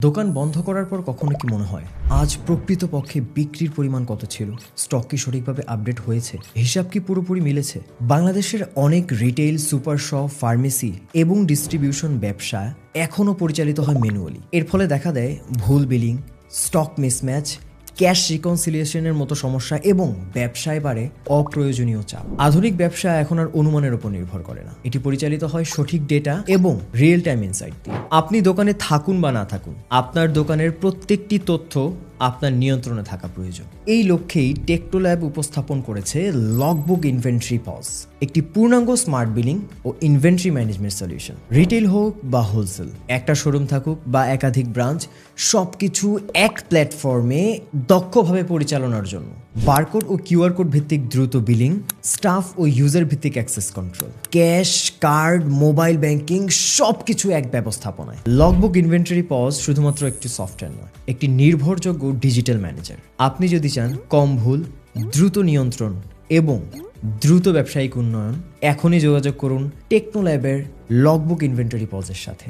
দোকান বন্ধ করার পর কখনো কি মনে হয় আজ প্রকৃতপক্ষে বিক্রির পরিমাণ কত ছিল, স্টক কি সঠিকভাবে আপডেট হয়েছে, হিসাব কি পুরোপুরি মিলেছে? বাংলাদেশের অনেক রিটেইল, সুপার শপ, ফার্মেসি এবং ডিস্ট্রিবিউশন ব্যবসা এখনও পরিচালিত হয় ম্যানুয়ালি। এর ফলে দেখা দেয় ভুল বিলিং, স্টক মিসম্যাচ, ক্যাশ রিকনসিলিয়েশনের মতো সমস্যা এবং ব্যবসায় বাড়ে অপ্রয়োজনীয় চাপ। আধুনিক ব্যবসা এখন আর অনুমানের উপর নির্ভর করে না, এটি পরিচালিত হয় সঠিক ডেটা এবং রিয়েল টাইম ইনসাইট দিয়ে। আপনি দোকানে থাকুন বা না থাকুন, আপনার দোকানের প্রত্যেকটি তথ্য আপনার নিয়ন্ত্রণে থাকা প্রয়োজন। এই লক্ষ্যেই টেকটোল্যাব উপস্থাপন করেছে লগবুক ইনভেন্টরি পজ, একটি পূর্ণাঙ্গ স্মার্ট বিলিং ও ইনভেন্টরি ম্যানেজমেন্ট সলিউশন। রিটেল হোক বা হোলসেল, একটা শোরুম থাকুক বা একাধিক ব্রাঞ্চ, সবকিছু এক প্ল্যাটফর্মে দক্ষভাবে পরিচালনার জন্য। বারকোড ও কিউআর কোড ভিত্তিক দ্রুত বিলিং, স্টাফ ও ইউজার ভিত্তিক access control, cash, card, mobile banking সবকিছু এক ব্যবস্থাপনায়। লগবুক ইনভেন্টরি পজ শুধুমাত্র একটি সফটওয়্যার নয়, একটি নির্ভরযোগ্য ডিজিটাল ম্যানেজার। আপনি যদি চান কম ভুল, দ্রুত নিয়ন্ত্রণ এবং দ্রুত ব্যবসায়িক উন্নয়ন, এখনই যোগাযোগ করুন টেকনোল্যাবের লগবুক ইনভেন্টরি পজের সাথে।